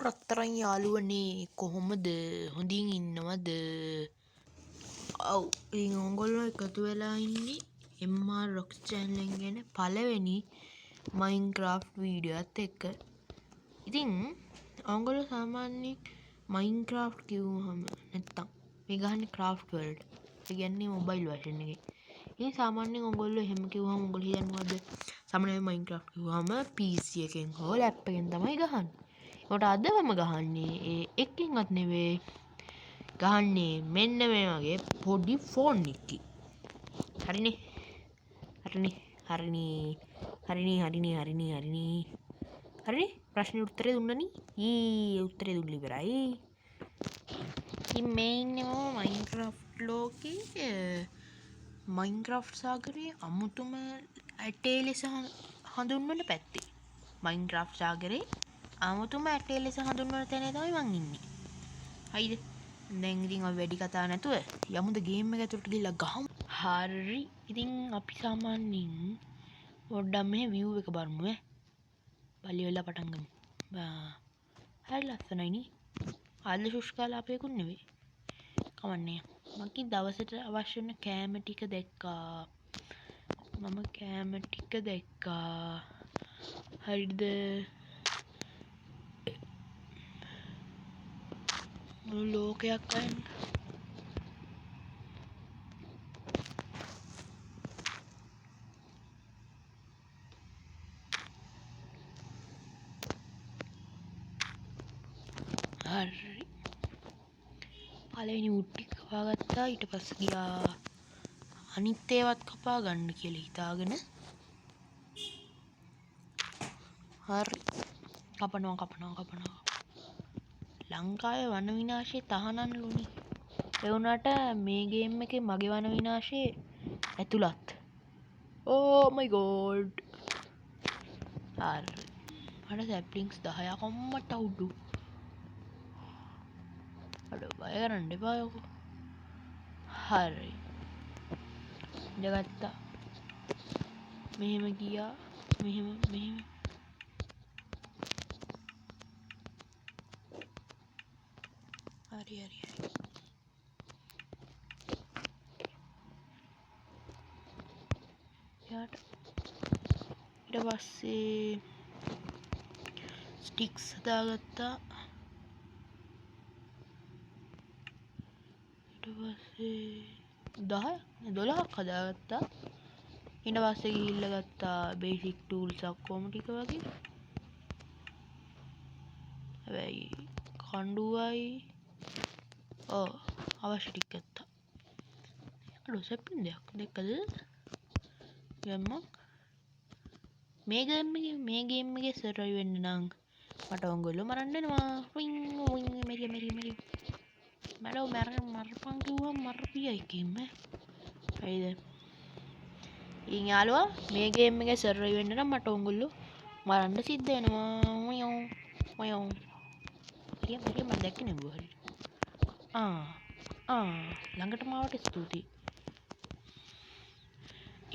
රත්තරන් යාළුවනේ කොහොමද හොඳින් ඉන්නවද? ඔව් ඉතින් ඕගොල්ලෝ එකතු වෙලා ඉන්නේ MR Rocks channel එක ගැන පළවෙනි Minecraft වීඩියෝ එකත් එක්ක. ඉතින් ඕගොල්ලෝ සාමාන්‍යයෙන් Minecraft කිව්වහම නැත්තම් මේ ගහන්නේ Craft World. ඒ කියන්නේ මොබයිල් version එකේ. ඉතින් සාමාන්‍යයෙන් ඕගොල්ලෝ එහෙම කිව්වහම ඕගොල්ලෝ හිතන්නේ මොකද්ද? සාමාන්‍යයෙන් Minecraft කිව්වහම PC එකෙන් හෝ ලැප් එකෙන් තමයි ගහන්නේ. ඒකට අද මම ගහන්නේ ඒ එකකින්වත් නෙවෙයි. ගහන්නේ මෙන්න මේ වගේ පොඩි ෆෝන් එකකින්. හරිනේ. හරිනේ. ප්‍රශ්නේ උත්තරේ දුන්නනේ. උත්තරේ දුන්න ඉවරයි. ඉතින් මේ ඉන්නේ මම Minecraft ලෝකේ Minecraft සාගරයේ අමුතුම ඇටේ ලෙස හඳුන්වන පැත්තේ. Minecraft සාගරයේ අමුතුම ඇටේ ලෙස හඳුන්වන තැන තමයි මං ඉන්නේ. හයිද? දැන් ඉතින් අපි වැඩි කතා නැතුව යමුද ගේම් එක ඇතුළට ගිහලා ගහමු. හරි. ඉතින් අපි සාමාන්‍යයෙන් පොඩ්ඩක් මේ view එක බලමු ඈ. බලි වෙලා පටන් ගමු. හරි ලස්සනයි නේ. ආල්ල ශුෂ්කාලාපයකුත් නෙවෙයි. කවන්නේ. මගේ දවසට අවශ්‍ය වෙන කෑම ටික දැක්කා. මම කෑම ටික දැක්කා. හරිද? මුළු ලෝකයක් අයින්. හරි. පළවෙනි වුඩ් ටික කපා ගත්තා. ඊට පස්සේ ගියා අනිත් ඒවත් කපා ගන්න කියලා හිතාගෙන. හරි. කපනවා. ලංකාවේ වන විනාශය තහනන්ලුනේ. ඒ වුණාට මේ ගේම් එකේ මගේ වන විනාශය ඇතුළත්. Oh my god. හරි. මට සැප්ලින්ග්ස් 10ක් අම්මට උඩු. අඩ බය කරන්න එපා යකෝ. හරි. ඉඳගත්තා. මෙහෙම ගියා. මෙහෙම. හරි. යාට ඊට පස්සේ ස්ටික්ස් හදාගත්තා. ඊට පස්සේ 12ක් හදාගත්තා. ඊට පස්සේ ගිහිල්ලා ගත්තා බේසික් ටූල්ස් ඔක්කොම ටික වගේ. හැබැයි කණ්ඩුවයි අවශ්‍ය ටික ගත්තා. අඩෝ සැපින් දෙයක් දැක්කද? යම්මක් මේ ගේම් එකේ සර්වයිව් වෙන්න නම් මට ඔයගොල්ලෝ මරන්න වෙනවා. මෙරි. මඩෝ මරපන් කිව්වම මරපියයි කිම්මේ. හරිද? ඉතින් යාළුවා මේ ගේම් එකේ සර්වයිව් වෙන්න නම් මට ඔයගොල්ලෝ මරන්න සිද්ධ වෙනවා. මම දැක්කේ නෙව හරි. ළඟටම ආවට ස්තුතියි.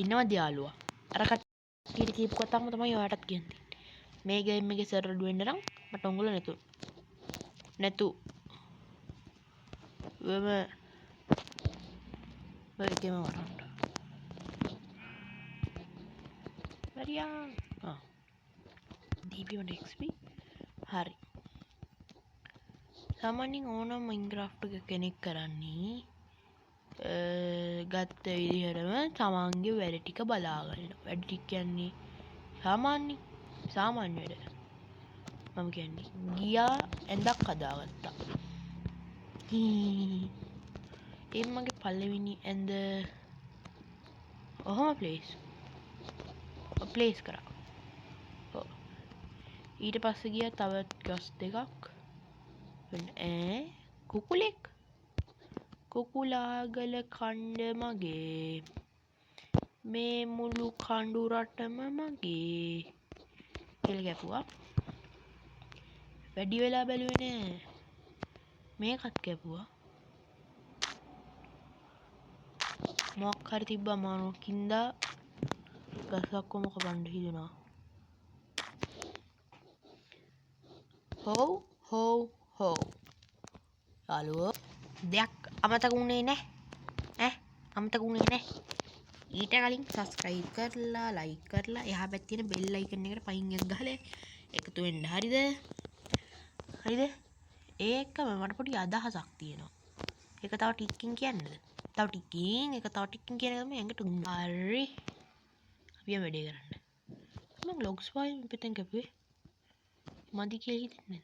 ඉන්නවද යාළුවා? අර කට්ටියට කියපු කතාවම තමයි ඔයාටත් කියන්නේ. මේ ගේම් එකේ සර්වර් වෙන්න නම් මට ඔයගොල්ලෝ නැතු. ඒකෙම වරන්න. හරියා. DP1XP. හරි. සාමාන්‍යයෙන් ඕනම Minecraft එක කෙනෙක් කරන්නේ ගත්ත විදිහටම තමන්ගේ වැඩ ටික බලාගන්න. වැඩ ටික කියන්නේ සාමාන්‍ය වැඩ. මම කියන්නේ ගියා ඇඳක් හදාගත්තා. ඒ මගේ පළවෙනි ඇඳ ඔහොම ප්ලේස් කරා. ඊට පස්සේ ගියා තව ගස් දෙකක්. කුකුලාගල කණ්ඩ මගේ. මේ මුළු කඳුරටම මගේ. කෙල් කැපුවා. වැඩි වෙලා බැලුවේ නෑ. මේකත් කැපුවා. මොකක් හරි තිබ්බා මානකින්දා ගස් ඔක්කොම කපන්න හිතුණා. හෝ හෝ යාළුවෝ දෙයක් අමතක වුණේ නැහැ අමතක වුණේ නැහැ ඊට කලින් සබස්ක්‍රයිබ් කරලා ලයික් කරලා එහා පැත්තේ තියෙන බෙල් අයිකන් එකට පයින් ගහලා එකතු වෙන්න හරිද ඒකම මට පොඩි අදහසක් තියෙනවා ඒක තව ටිකකින් කියන්නද තව ටිකකින් කියන ගමන් ඇඟට හරි අපි වැඩේ කරන්න මම ලොග්ස් ෆයිල් පිටෙන් කපුවේ මදි කියලා හිතෙන්නේ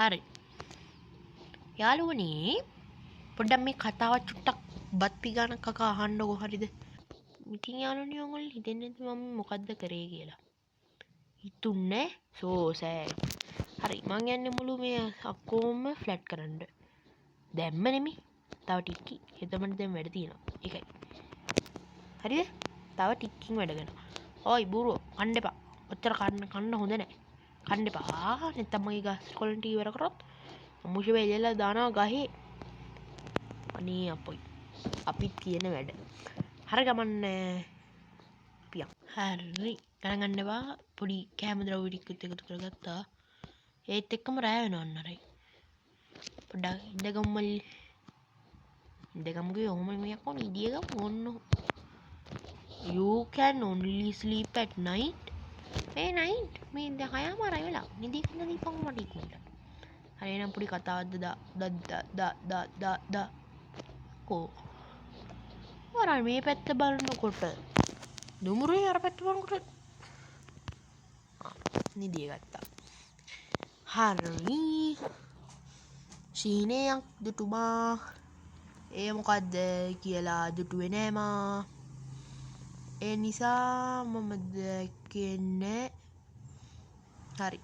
හරි යාළුවනේ පොඩ්ඩක් මේ කතාව චුට්ටක් බත් පිගාන කකා අහන්නකො හරිද ඉතින් යාළුවනේ ඔයගොල්ලෝ හිතන්නේ නැති මම මොකද්ද කරේ කියලා හිතුන්නේ සෝසෑ හරි මං යන්නේ මුළු මේ අක්කොම ෆ්ලැට් කරන්න දැම්ම නෙමෙයි තව ටිකක් එතමන් දැන් වැඩ තියෙනවා ඒකයි හරිද තව ටිකකින් වැඩ කරනවා ඔයි බූරුවෝ කන්න එපා ඔච්චර කන්න හොඳ නැහැ කන්න එපා නැත්තම් මගේ ගස් කොලන් ටී ඉවර කරොත් අමුෂ වෙලලා දානවා ගහේ අනේ අපොයි අපිත් කියන වැඩ හරි ගමන්නේ පියන් හරි ගණන් ගන්න එපා පොඩි කැම ද්‍රව්‍ය ටිකත් එකතු කරගත්තා ඒත් එක්කම රෑ වෙනවා අන්නරයි පොඩ්ඩක් ඉඳගමු මල්ලි ඉඳගමුගේ ඔහොම මියක් වුණ ඉදියගමු ඔන්න you can only sleep at night night මේ දැන් 6:00 වෙලා නිදි කියලා දීපන් මට ඉක්මනට හරි එහෙනම් පොඩි කතාවක්ද කෝ වරල් මේ පැත්ත බලනකොට දුමුරුයි අර පැත්ත බලනකොට නිදිය ගත්තා හරි සීනයක් දුටුමා ඒ මොකක්ද කියලා දුටුවේ නෑ මා ඒ නිසා මම දැක්කේ හරි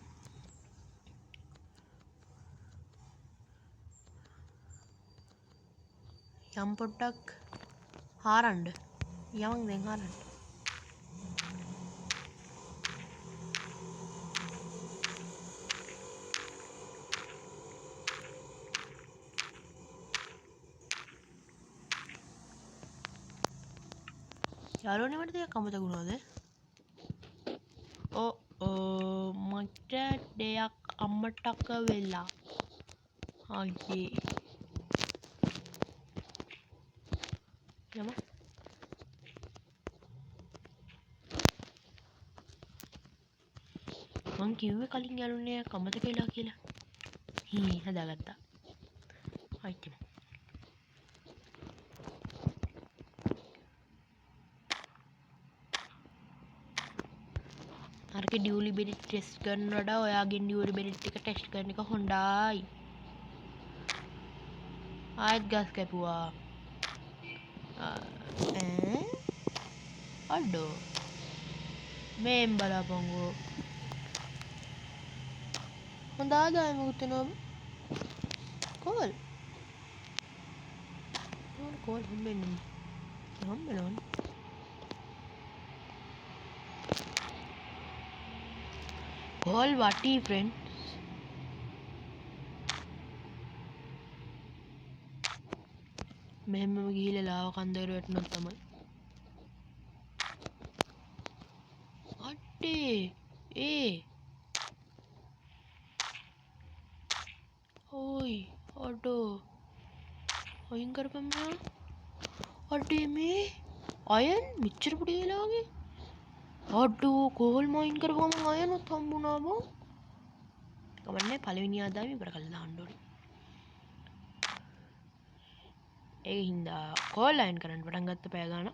යම් පොඩ්ඩක් හාරන්න යමන් දැන් හාරන්න යාළුවනේ මට දෙයක් අමතක වුණාද මට දෙයක් අමතක වෙලා අයියේ යම මං කිව්වේ කලින් යාළුවනේ අමතක වෙලා කියලා හදාගත්තා අයිතිම අරක ඩියුලි බෙරිට් ටෙස්ට් කරන වඩා ඔයාගෙන් ඩියුලි බෙරිට් එක ටෙස්ට් කරන එක හොඳයි ආයෙත් ගස් කැපුවා අඩෝ මේම් බලාපංගෝ හොඳ ආදායමකුත් එනවා කෝල් හම්බෙන්නේ හම්බෙනවනේ කෝල් වටි ෆ්‍රෙන්ඩ්ස් මෙහෙම ගිහිල්ලා ලාව කන්දේට වැටුණොත් තමයි අඩේ ඕයි අඩෝ අයින් කරපන් අඩේ මේ අයන් මෙච්චර පොඩි වෙලාවගේ අඩෝ කෝල් මයින් කරපුවම අයනොත් හම්බුණා බං කමන්නේ පළවෙනි ආදායම ඉවර කරලා දාන්න ඕනේ ඒ හින්දා කෝල් ලයින් කරන්න පටන් ගත්ත පැය ගානක්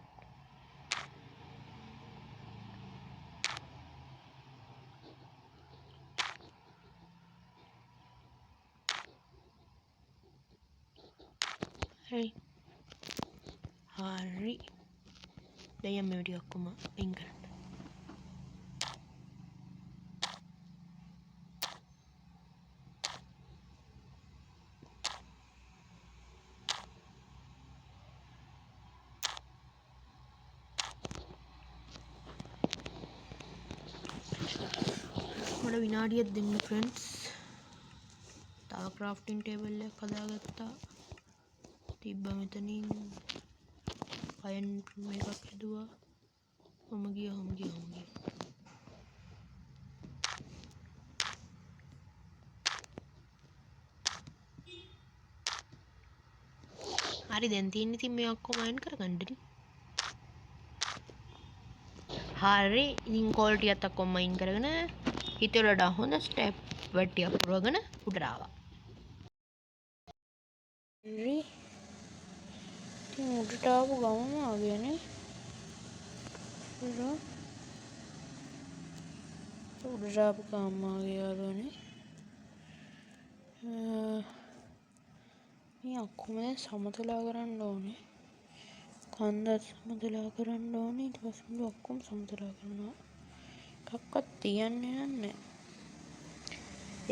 හරි දැන් මේ ටික ඔක්කොම අයින් කරන්න මට විනාඩියක් දෙන්න ෆ්‍රෙන්ඩ්ස්. තව ක්‍රාෆ්ටින් ටේබල් එකක් හදාගත්තා. තිබ්බා මෙතනින් අයන් මේකක් හැදුවා. හොම ගියා. හරි දැන් තියෙන්නේ ඉතින් මේ ඔක්කොම අයන් කරගන්නනේ. හරි ඉතින් කෝල් ටිකත් ඔක්කොම අයින් කරගෙන හිතවලට හොඳ ස්ටෙප් වටියක් පුරවගෙන උඩට ආවා. හරි ඉතින් උඩට ආපු ගමම ආගේනේ. උඩට ආපු ගමම ආගේ යාළුවනේ. මේ ඔක්කොම සමතලා කරන්න ඕනේ. කන්දත් සමතලා කරන්න ඕනේ. ඊට පස්සේ ඔක්කොම සමතලා කරනවා. එකක්වත් තියන්නේ නැහැ.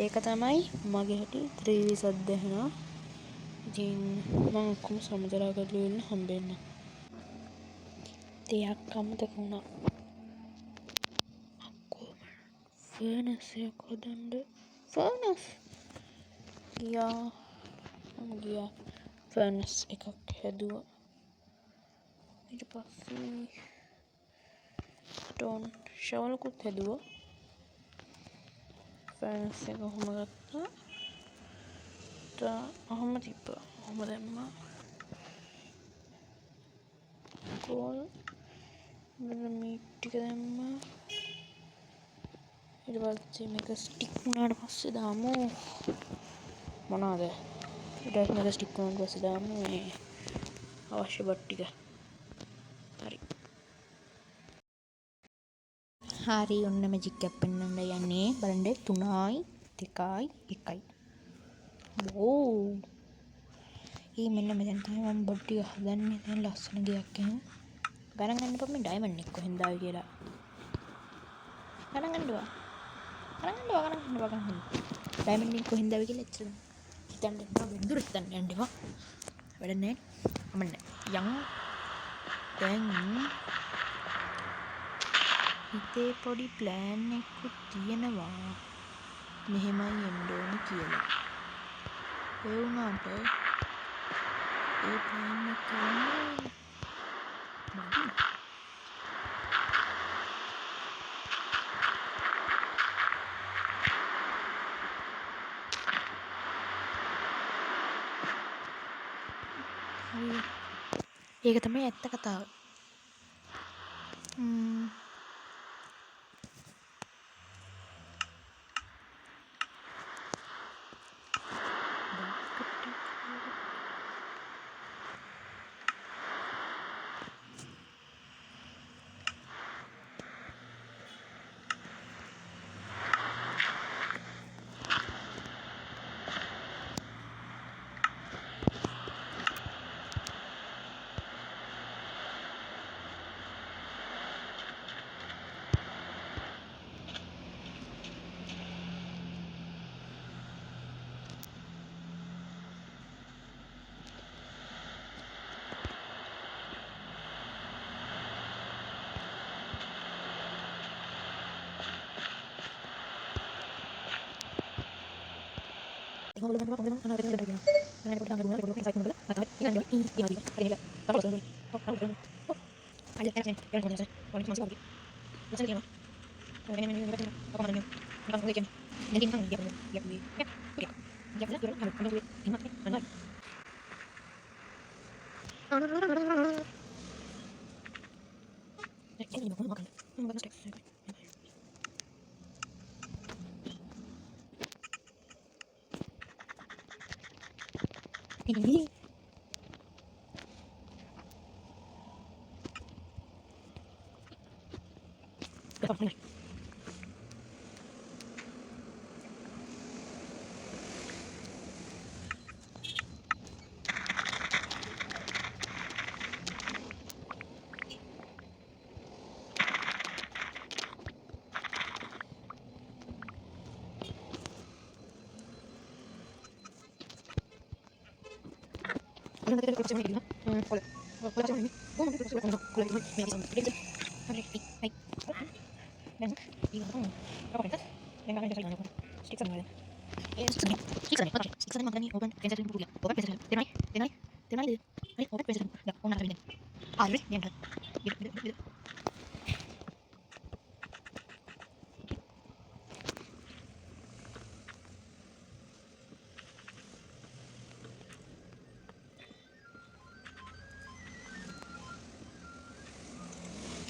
ඒක තමයි මගේ හැටි ත්‍රිවිධ සද්දහනවා. ඉතින් මම ඔක්කොම සමතලා කරලා ඉන්න හම්බෙන්න. දෙයක් අමතක වුණා. අක්කෝ ෆර්නස් එකක් හදන්න. ෆර්නස් ගියා ෆර්නස් එකක් හැදුවා. ඊට පස්සේ ටෝන් ෂවලකුත් හැදුවා. ෆර්නස් එක ඔහොම ගත්තා. ඔහොම තිබ්බා. ඔහොම දැම්මා. කෝල් මීට් ටික දැම්මා. ඊට පස්සේ මේක ස්ටික් වුණාට පස්සේ දාමු මොනවාද? ඊට පස්සේ මේක ස්ටික් වුණාට පස්සේ දාමු මේ අවශ්‍ය බට් ටික. හරි ඔන්න මැජික් එකක් පෙන්වන්න යන්නේ. බලන්න 3යි 2යි 1යි. ඕ මෙන්න මෙතන තමයි මම බොඩ් ටික හදන්නේ. දැන් ලස්සන ගයක් එහෙම ගණන් ගන්න එපා මේ ඩයමන්ඩ් එක කොහෙන්ද ආවේ කියලා. ගණන් ගන්න එපා. ඩයමන්ඩ් එක කොහෙන්ද ආවේ කියලා එච්චර හිතන්න එපා. බෙන්දුර හිතන්න යන්න එපා. වැඩ නැහැ. අමන්න යන් දැන් හිතේ පොඩි ප්ලෑන් එකක් තියෙනවා. මෙහෙමයි එන්න ඕනේ කියලා. ඒ වුණාට ඒ ප්ලෑන් එක කරන්නේ මදි. ඒක තමයි ඇත්ත කතාව.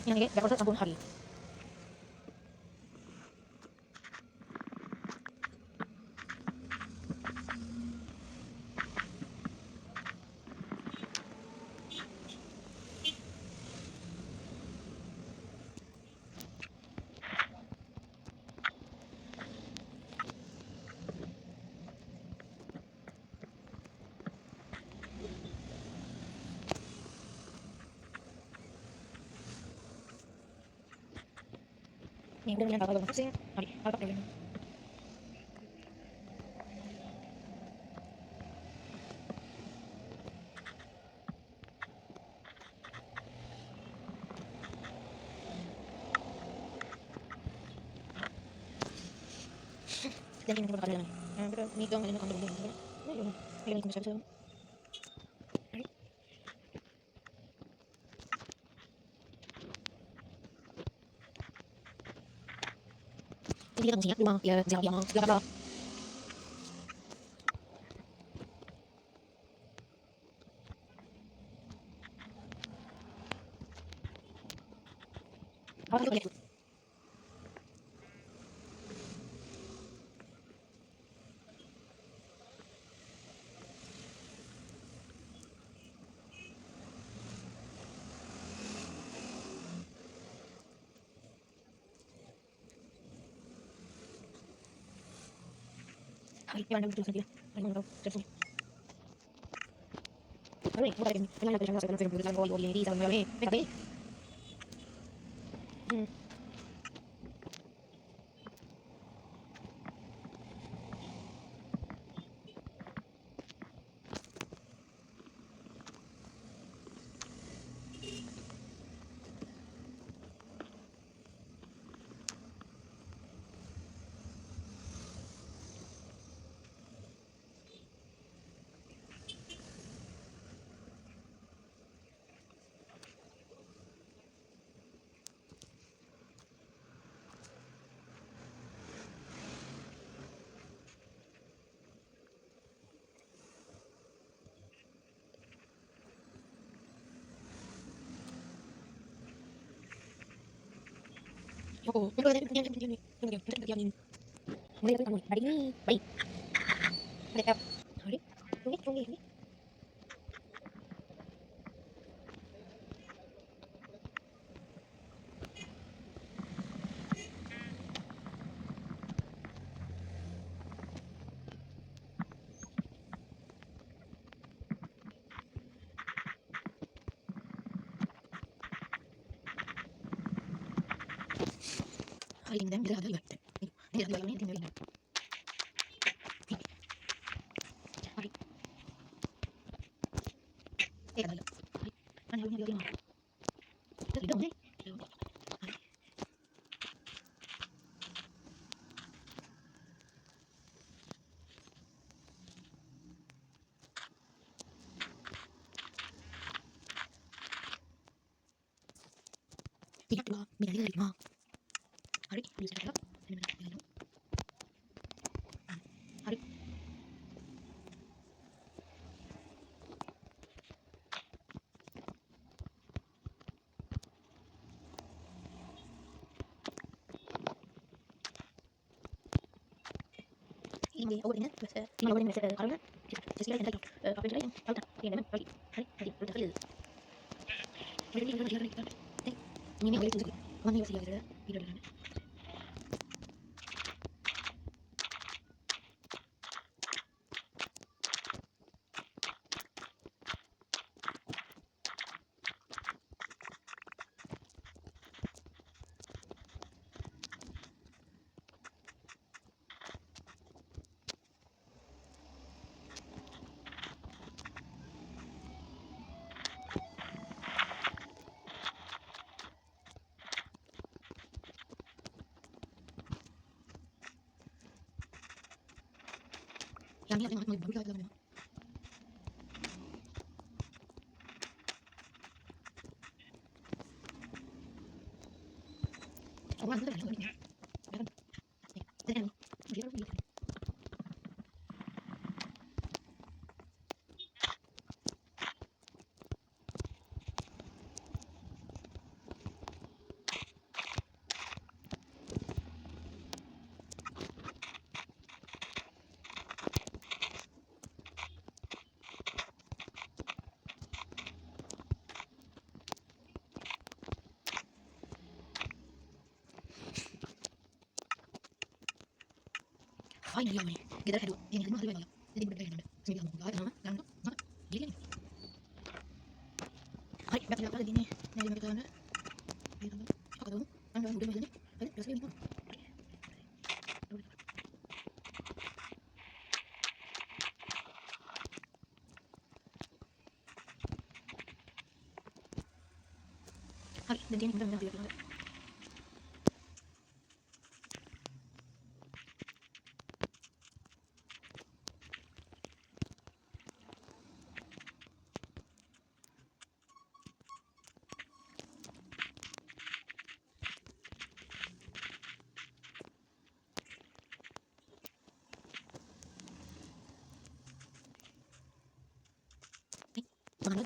Ini baru saja 10 hari. Ini udah menyangkal kalau masing hari apa problem. Dan ini berapa kali terus ini dong ini kandung dong. Ayo ini bisa. Ini kita mesti rumah ya jangan yang segala. Apa itu lihat? Hari yang ada tulisan dia. Hari mau tahu terus. Hari bukan ini. Ini ada tulisan saya film tulisan oh ini sama ini. Tapi oh, ini ini. Mulai dari kamu. Hari ini. Baik. Ada apa? Hari. Ini. Hari ini bisa ada juga. Ini ada yang ini. Hari. Ada. Hari. Kan hari ini dia. Itu dong nih. Tidak dua. Mina dia lima. Hari bisa ada. Ini. Hari. Ini awalnya biasa. Ini awalnya biasa karena sesuai yang tadi. Apa yang tahu tak? Ini memang hari. Hari. Udah kali. Hari. Ini boleh tunjuk. Mana yang masih ada? Tidak ada. යන්නේ මම බඩු ටික ගන්නවා. අවුරුද්ද ගන්න ඕනේ. දැන් finally away. ගෙදර හැදුවා. ඉතින් හදන්න හදලා බලලා. ඉතින් බුඩ ගහන්න. සමීර ගමු. ගන්න. ගිලින්. හරි. බැටරි අපල දිනේ. නේද මේක ගන්න. ඒක ගන්න. හදමු. ගන්න උඩ බලන්න. හරි. ඊට පස්සේ ඉන්නවා. හරි. දැන් තියෙන ඉඳන් ගන්න. Mana?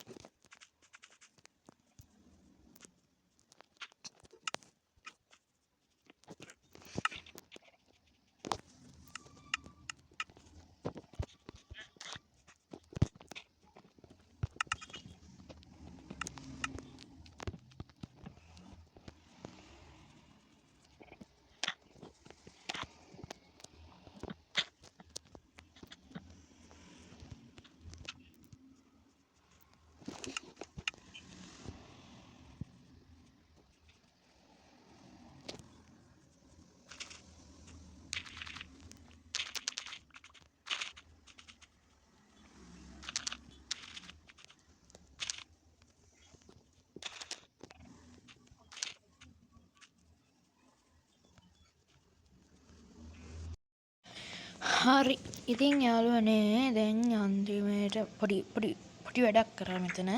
හරි ඉතින් යාළුවනේ දැන් අන්තිමේට පොඩි වැඩක් කරා මෙතන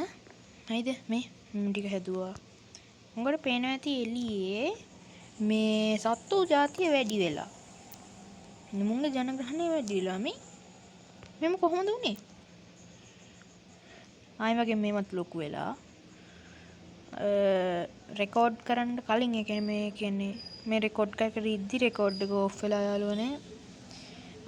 හරිද මේ ටික හැදුවා උඹට පේනවා ඇති එළියේ මේ සත්තු జాතිය වැඩි වෙලා මුංග ජනග්‍රහණය වැඩි වෙලා මෙම කොහොමද උනේ ආයි වගේ මේවත් ලොකු වෙලා රෙකෝඩ් කරන්න කලින් ඒ කියන්නේ මේ රෙකෝඩ් කර ඉද්දි රෙකෝඩ් එක ඔෆ් වෙලා යාළුවනේ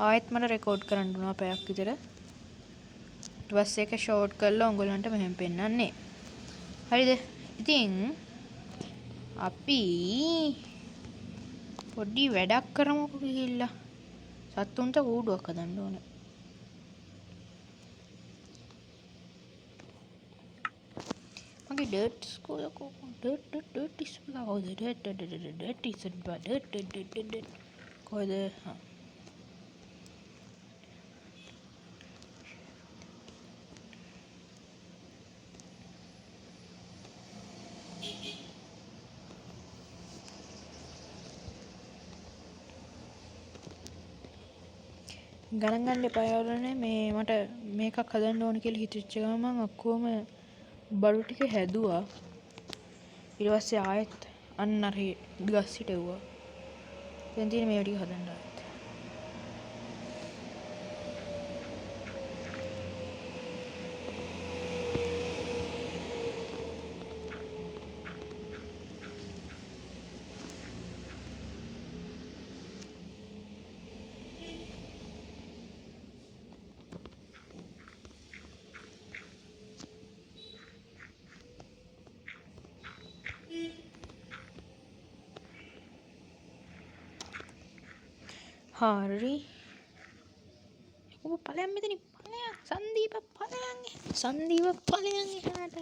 ආයෙත් මට රෙකෝඩ් කරන්න වුණා පැයක් විතර. ඊට පස්සේ ඒක ෂෝට් කරලා ඔයගොල්ලන්ට මෙහෙම පෙන්නන්නේ. හරිද? ඉතින් අපි පොඩි වැඩක් කරමුකෝ ගිහිල්ලා. සත්තුන්ට කූඩුවක් හදන්න ඕනේ. මගේ ඩර්ට් ස්කෝල ඩර්ට් ඉස්සලා කොහෙද ඩර්ට් ඉස්සලා ඩර්ට් කොහෙද ගණන් ගන්න එපා යාළුවනේ මේ මට මේකක් හදන්න ඕන කියලා හිතෙච්ච ගමන් ඔක්කොම බඩු ටික හැදුවා ඊට පස්සේ ආයෙත් අන්න අර ගස් හිටෙව්වා දැන් තියෙන මේ ටික හදන්න ආයෙත් හරි ඔබ ඵලයන් මෙතනින් ඵලයන් සංදීප ඵලයන් එහාට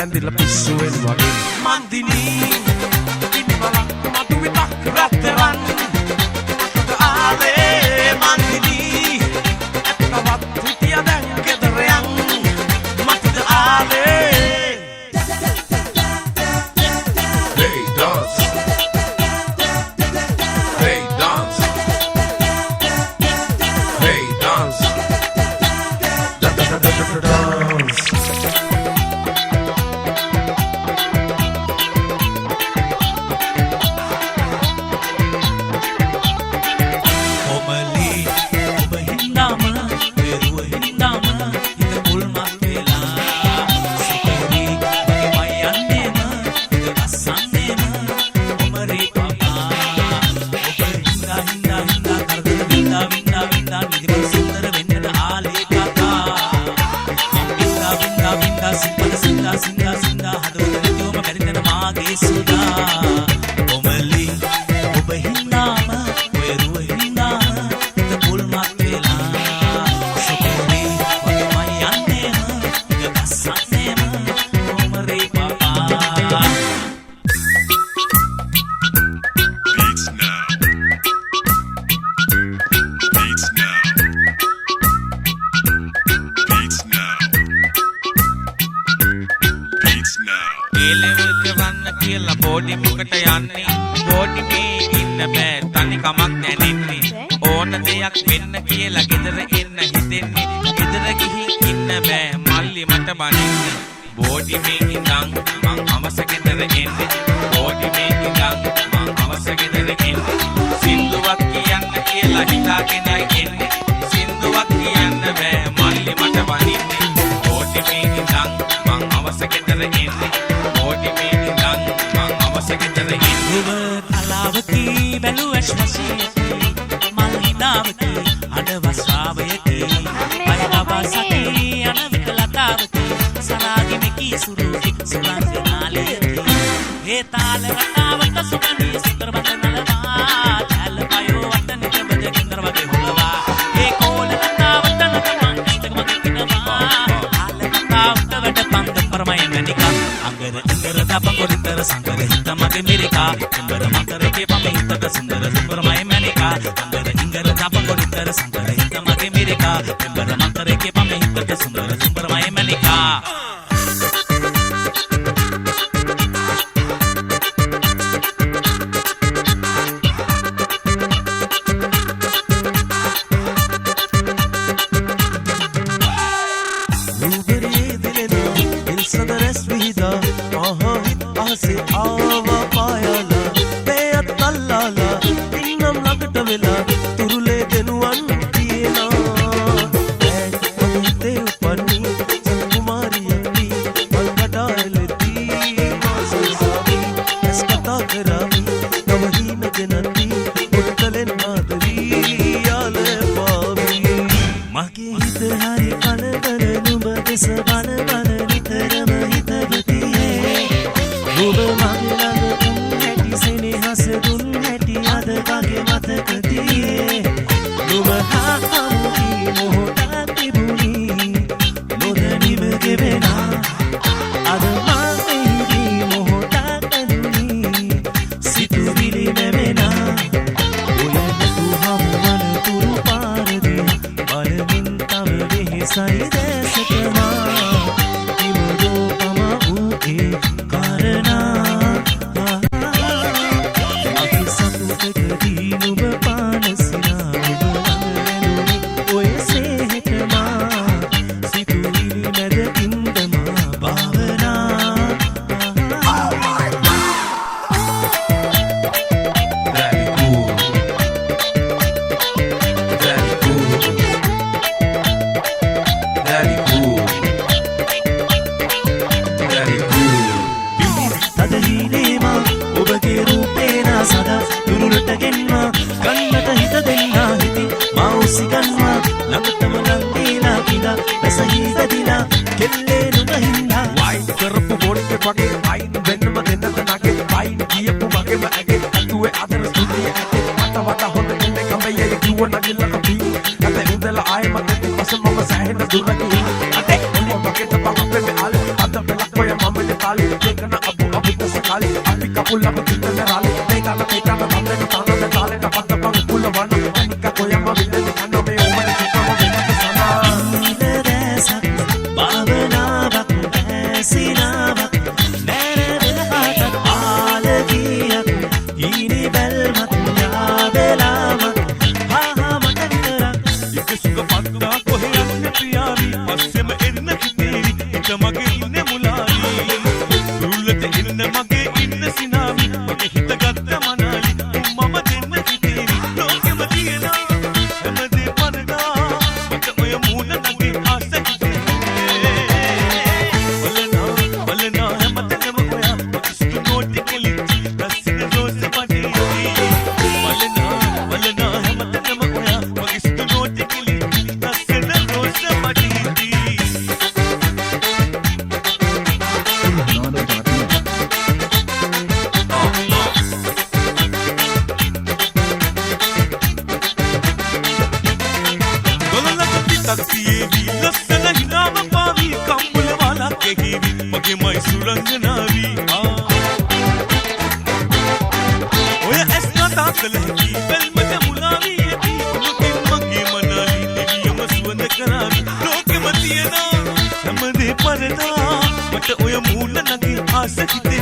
පැඳිලා පිස්සු වෙනවා ගේ මන්දිනී ඉනිමලක් මතු විතක් රත්තරන් ආලේ මන්දිනී එතනවත් හිටිය දැන් ගෙදර යන් මතද ආලේ hey dance hey dance hey dance da da da da da dance Mama tana me tana tamne no tana me tale na patta pang pulla wana kanika koyama ville ni kanno me omane chukama me sana ඉලදැසක් භාවනාවක් ඇසිනාවක් නැරෙවහටත් ආලගියක් ඊනි බැල්මත් යාවෙලාමක් හාහා මට විතරක් එක සුග පත්තා කොහෙ යන්නේ ප්‍රියාවි පස්සෙම එන්න කිතේවි එක මගේ ඉන්නේ මුලාවි රුල්ලට එන්න මගේ ඉන්න සිනාවි මගේ හිත ගත්ත මනාලි මම දෙන්න කිතේවි ලෝකෙම තියනා හැමදේ පරදා මට ඔය මූණ නගේ ආස වලනා හැමතැනම ඔයා මගේ සුදු නෝටි කෙලිච්චි ලස්සන රෝස පඩේ වලනා හැමතැනම ඔයා මගේ සුදු නෝටි කෙලිච්චි ලස්සන රෝස පඩේ तकतीवी लसन हिनाव पावी कंबल वाला केहीवी मगे मई सुरंगनावी ओया एस्ना ताकलहकी बेल मते मुलावी येती उनके मगे मनाली देवियम सुवन करावी लोके मतियना हमदे परदा मत ओया मूल नगी आस कितने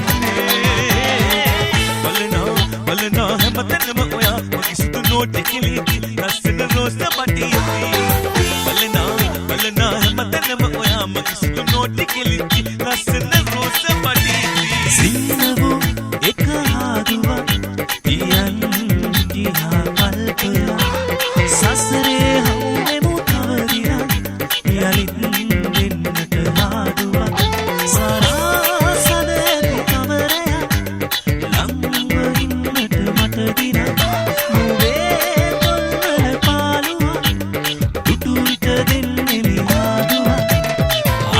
वलना हमतनम ओया मगे सुतु नोटे केली लसन रोज बटी वलना हमतनम ओया मगे सुतु नोटे केली लसन रोज बटी සිනවු එක ආදුවක් පියන් දිහා කල්පය සසරේ හවුනෙමු තවදිනක් යලිත් වෙන්නට ආදුවක් සරාසදේ කමරයක් ලංව ඉන්නට මට දිනක් මුවේ කොල්වල පාලුවක් දුටු විට දෙන්නේ නිවාදුවක්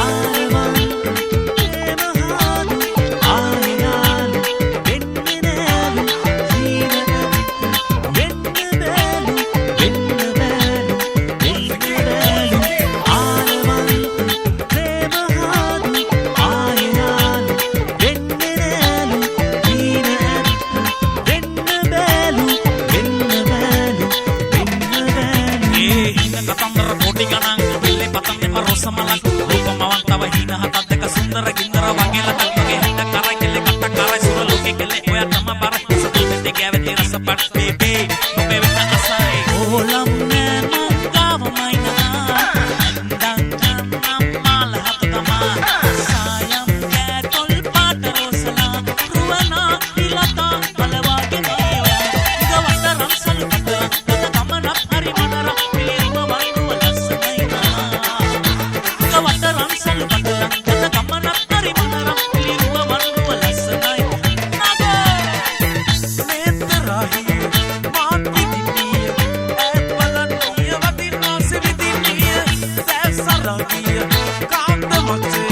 ආරවන් ප්‍රේමහාදු ආයනාලු වෙන්නේ නෑලු ජීවන වෙන්න බෑලු වෙන්න බෑලු ආරවන් ප්‍රේමහාදු ආයනාලු වෙන්නේ නෑලු ජීවන වෙන්න බෑලු වෙන්න බෑලු වෙන්න බෑලු ඒ හින කතන්දර කොටි ගණන් පිල්ලේ පතන්නේ පරොසමලක් රූපමවන් තව හින හතක් දෙක සුන්දර ගින්දර වගේල තක්ගේ හිට කරයි කෙලේ කට කරයි සුර ලෝකේ කෙලේ ඔයා තම බර සතුටු දෙ ගැවති රස පට් බේබී ඔබේ වෙන අසයි ඕලම් නෑ මංගාව මයිනා දන් මාල හත තමා සායම් කැටොල් පාට රෝසලා රුවනා ඉලතා බලවාගේ මේවා ගවට රම්සල් කට ගත ගමනක් හරි මනර පිළිරිම වරුව ලස්සනයිනා ගවට රම්සල් කට ගත ගමනක් හරි මනර පිළිරිම වරුව ලස්සනයි नेत्राही माती दिनिय ऐपलनिय वदिनास विदिनिय सैसरागिय कांत मचे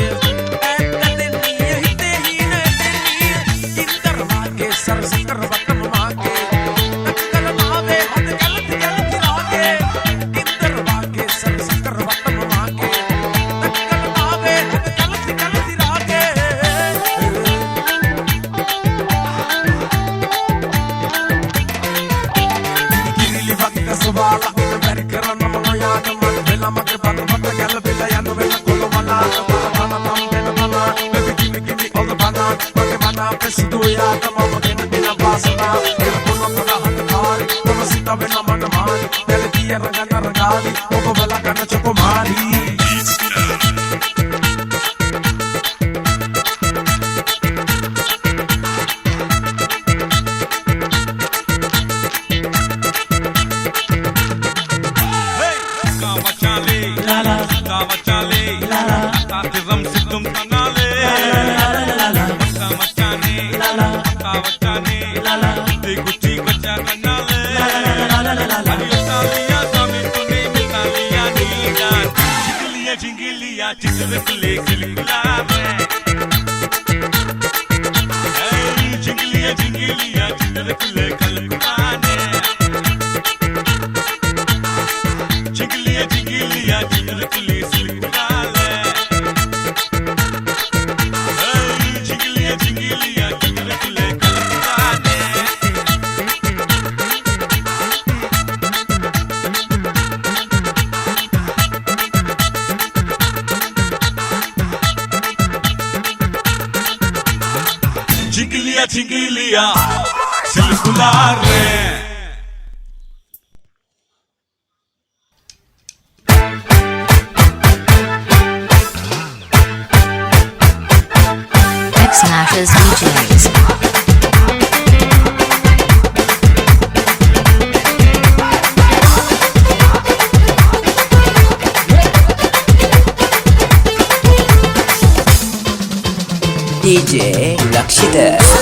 ऐतदनिय हिते हीन दनिय इंदर वागे सरसकर वतन मागे नक्कल मावे हद गलत गलत रागे इंदर वागे सरसकर वतन मागे नक्कल मावे हद गलत गलत रागे Kirili vakka subala Beri karana mana yaada man Vela mage bata bata gala vela yanu vela kolo mana Bata bana tam vela mana Baby give me all the bana Mage bana pesu du yaada Mama gena bina vasana Vela puna puna hana thari Puna sita vela mana mani Vela diya rangana rangali Ogo vela kana choko mari Kawa chale, kawa chale, taate ram se tum tanale. Kawa chane, te kuchi kacha kanale. Ali Italia sami tune Italia niyan. Jingiliya chitwe kule kilikula me. Hey, jingiliya chitwe kule kalkula ne. Jingiliya chitwe kule silikula le. Hey, jingiliya chitwe kule kalkula ne. via cellulare. Mix Smashes DJs. DJ Lakshita.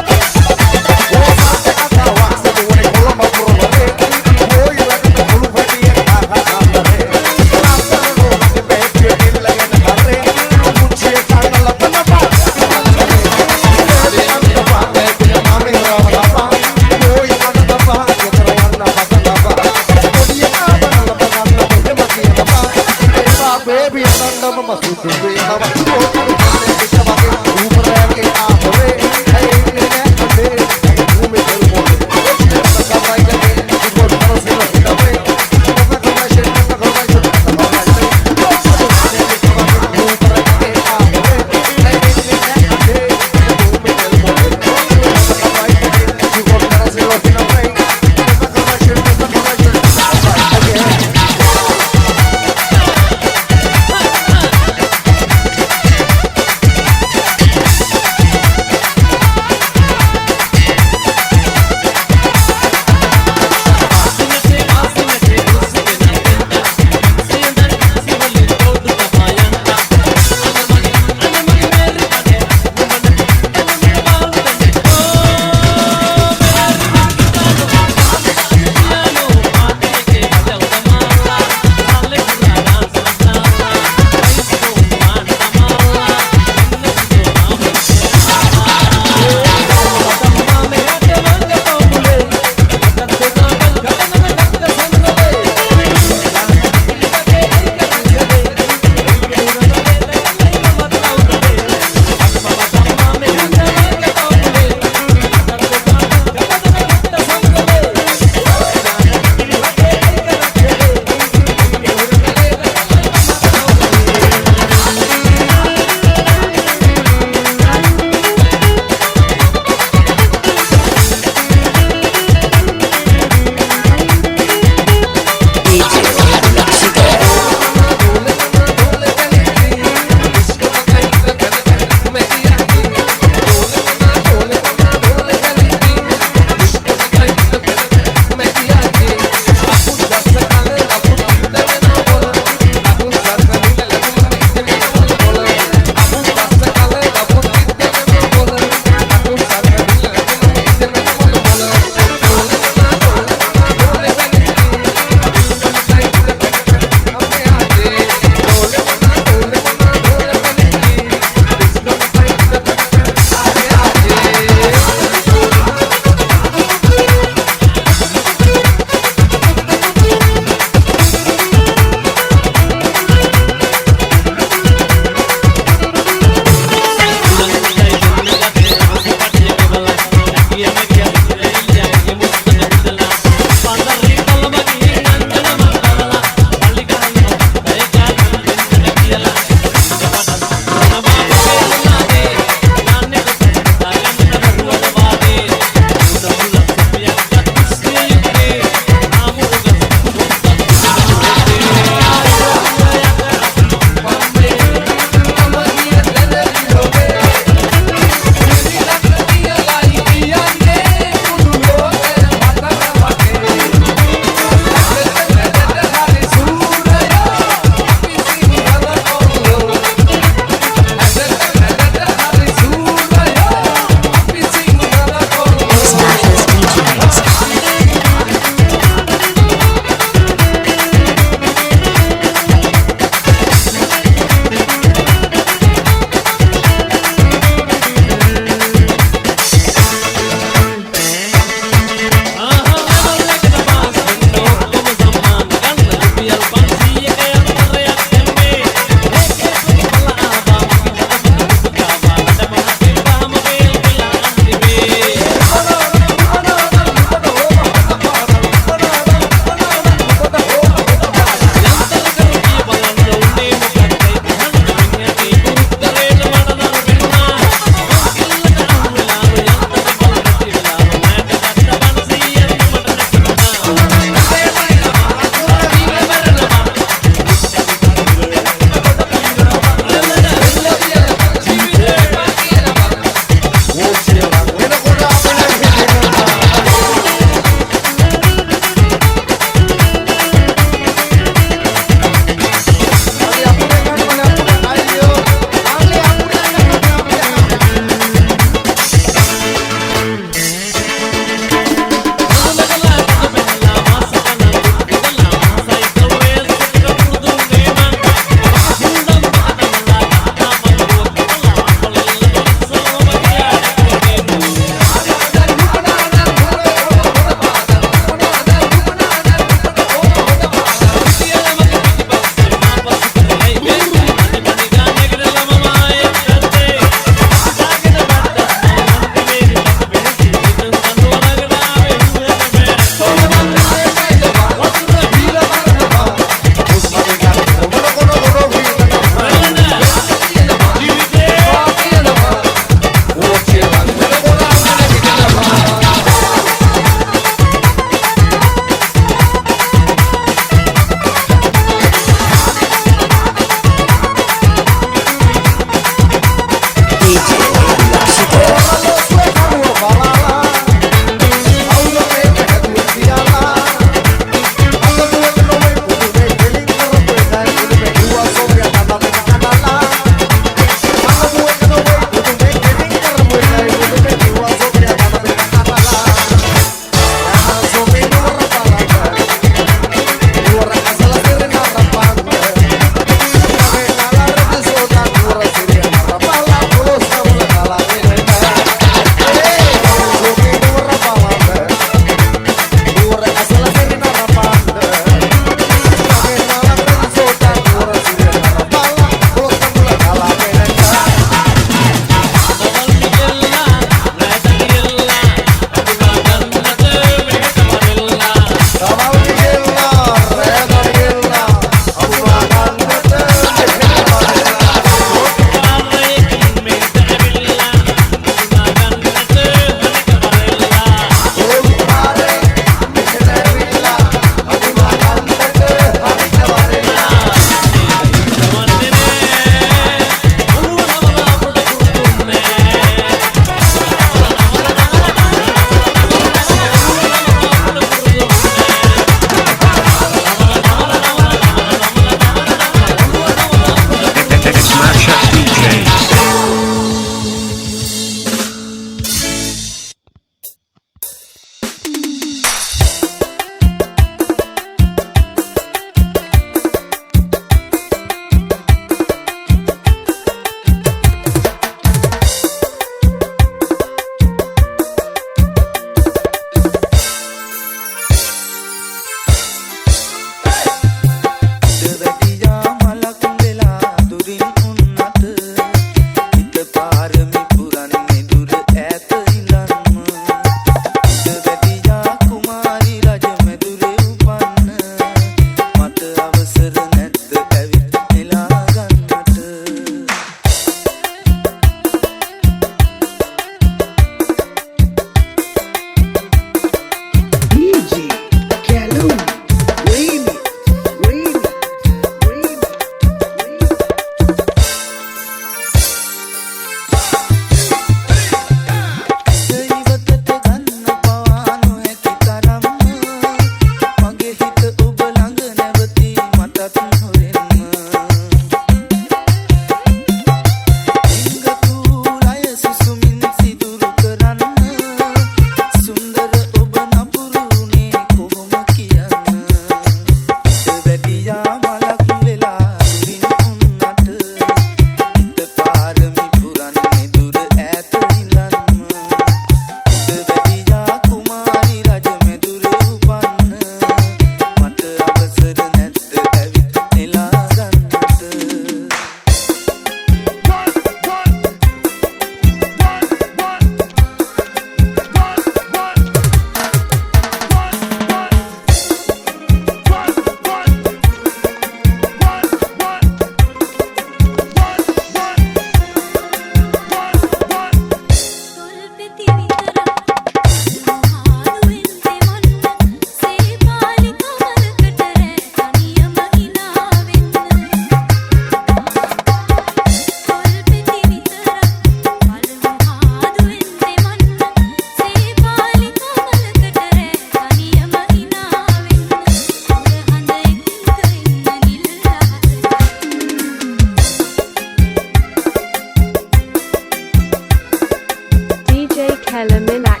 Kellum in action.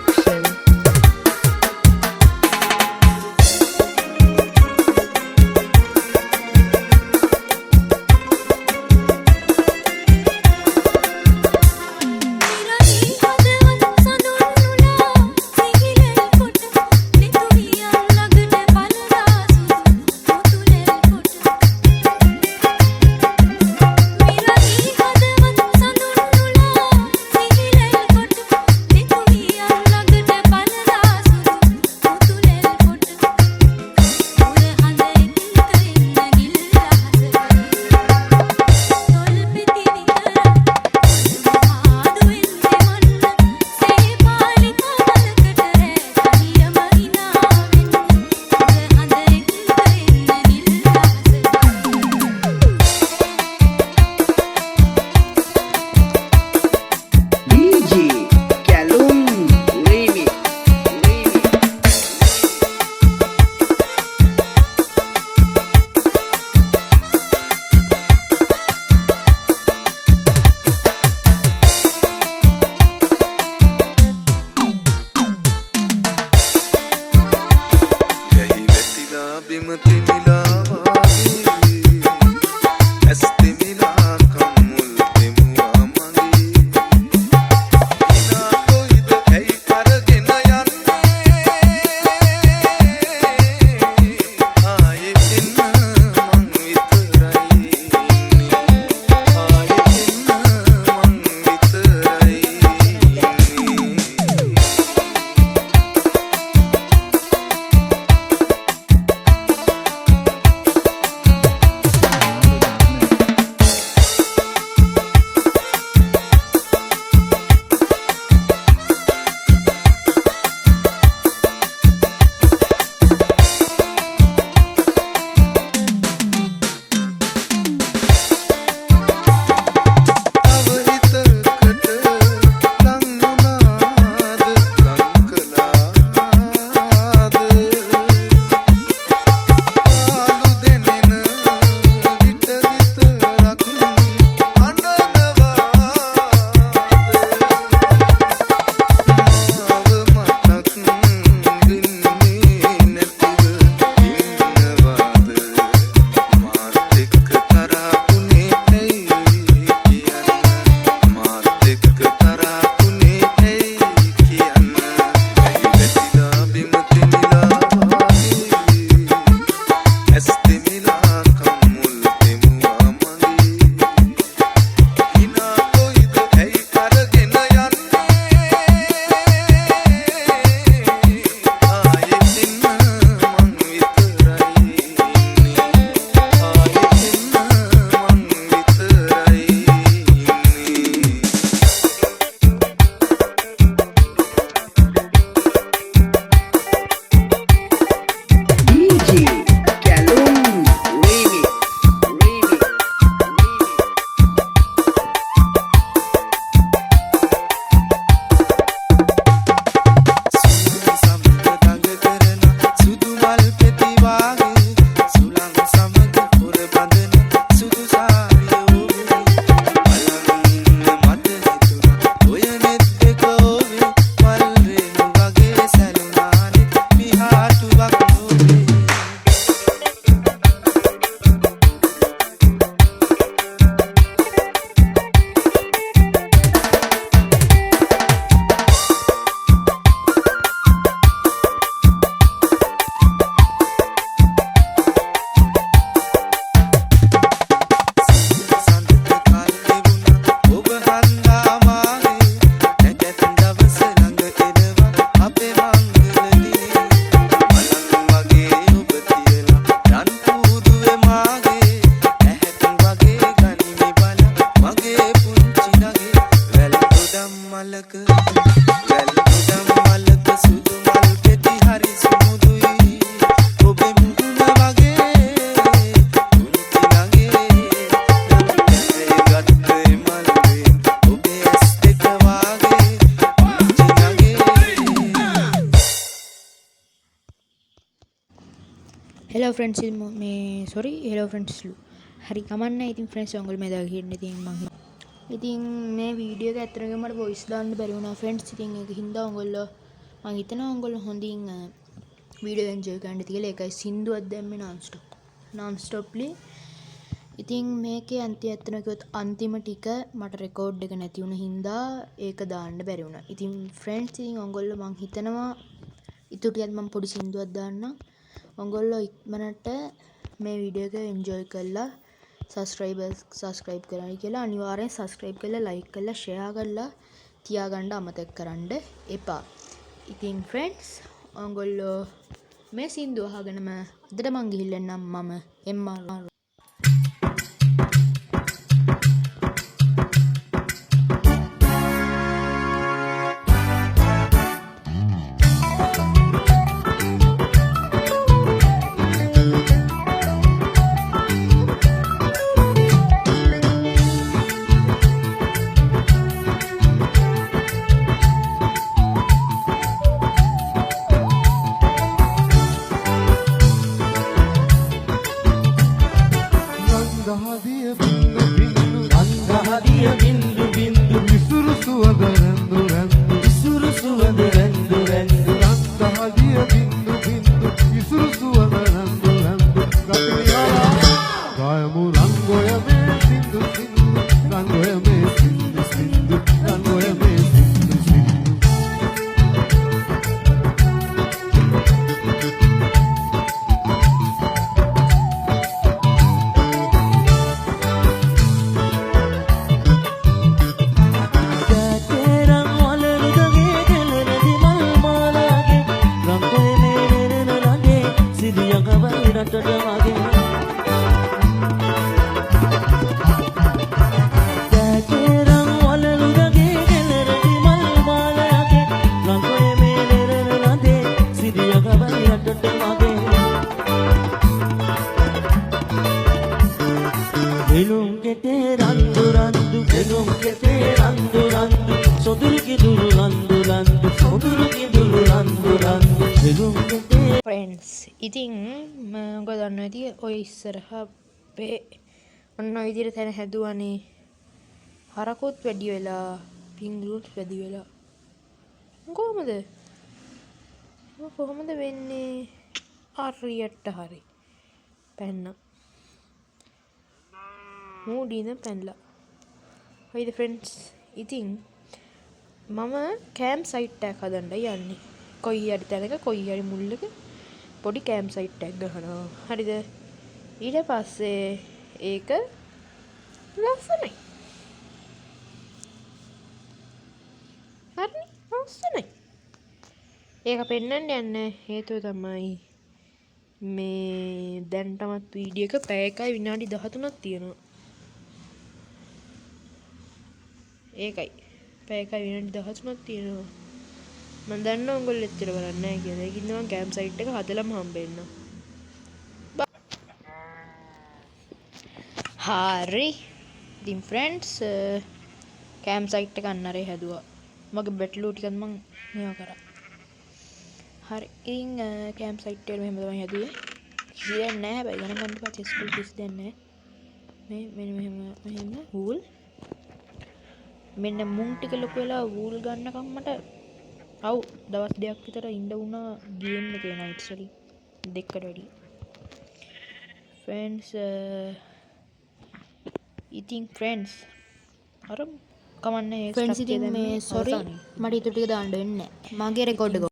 Hello friends මේ sorry hello ෆ්‍රෙන්ඩ්ස්ලු හරි කමන්න. ඉතින් friends ඔයගොල්ලෝ මේ දා කියන්නේ ඉතින් මේ වීඩියෝ එක ඇත්තටම මට වොයිස් දාන්න බැරි වුණා ෆ්‍රෙන්ඩ්ස්. ඉතින් ඒක හින්දා ඔයගොල්ලෝ මම හිතනවා ඔයගොල්ලෝ හොඳින් වීඩියෝ එන්ජොයි කරන්න කියලා. ඒකයි සින්දුවක් දැම්මේ non stoply. ඉතින් මේකේ ඇත්තටම කිව්වොත් අන්තිම ටික මට රෙකෝඩ් එක නැති වුණ හින්දා ඒක දාන්න බැරි වුණා. ඉතින් ෆ්‍රෙන්ඩ්ස් ඉතින් ඔයගොල්ලෝ මම හිතනවා ඊටු ටිකක් මම පොඩි සින්දුවක් දාන්නම්. ඔයගොල්ලෝ ඉක්මනට මේ වීඩියෝ එක එන්ජොයි කරලා සබස්ක්‍රයිබ් කරන්න කියලා අනිවාර්යෙන් සබස්ක්‍රයිබ් කරලා ලයික් කරලා ෂෙයා කරලා තියාගන්න අමතක කරන්න එපා. ඉතින් ෆ්‍රෙන්ඩ්ස් ඔයගොල්ලෝ මේ සින්දුව අහගෙනම අදට මං ගිහිල්ලා එන්නම්. මම MR අන්දහදිය බින්දු බින්දු විසුරු සුවඳ රැඳු රැඳු විසුරු සුවඳ රැඳු රැඳු අන්දහදිය බින්දු බින්දු විසුරු සුවඳ රැඳු රැඳු ගතිනියා ගායමු රංගොය මේ සින්දු සින්දු රංගොය මේ සින්දු සින්දු රංගොය මේ සින්දු සින්දු ෆ්‍රෙන්ඩ්ස් ඉතින් මම දන්නවා ඇති ඔය ඉස්සරහා අපේ ඔන්න ඔය විදිහට තැන හැදුවනේ. හරකුත් වැඩි වෙලා පිංගුරුත් වැඩි වෙලා කොහොමද වෙන්නේ? හරියට හරි පැන්න මූඩින පැනලා හයිද ෆ්‍රෙන්ඩ්ස්. ඉතින් මම කෑම් සයිට් එකක් හදන්න යන්නේ. කොයි හරි තැනක කොයි හරි මුල්ලක පොඩි කෑම් සයිට් එකක් ගහනවා. හරිද? ඊට පස්සේ ඒක ලස්සනයි. හරි ලස්සනයි. ඒක පෙන්වන්න යන්නේ හේතුව තමයි මේ දැන්ටමත් වීඩියෝ එක පැය 1යි විනාඩි 13ක් තියෙනවා. ඒකයි පැය 1යි විනාඩි 13ක් තියෙනවා. මම දන්නවා ඔයගොල්ලෝ එච්චර බලන්නේ නැහැ කියලා. ඒකින්ද මම කෑම් සයිට් එක හදලම හම්බෙන්න. හරි. ඉතින් ෆ්‍රෙන්ඩ්ස් කෑම් සයිට් එක අන්නරේ හැදුවා. මගේ බැටළු ටිකත් මම මේවා කරා. හරි. ඉතින් කෑම් සයිට් එක මෙහෙම තමයි හැදුවේ. කිසිදෙයක් නැහැ හැබැයි ගණන් ගන්න එපා. චෙස් වල කිසිදෙයක් නැහැ. මේ මෙන්න මෙහෙම වූල්. මෙන්න මුං ටික ලොකු වෙලා වූල් ගන්නකම් මට දවස් 2ක් විතර ඉන්න වුණා ගේම් එකේ නයිට් ස්ටඩි දෙකට වැඩි. ෆ්‍රෙන්ඩ්ස් ඉතින් ෆ්‍රෙන්ඩ්ස් අර කමන්නේ ෆ්‍රෙන්ඩ්ස් ඉතින් මේ සෝරි මට ඊට ටික දාන්න වෙන්නේ නැහැ. මගේ රෙකෝඩ් එක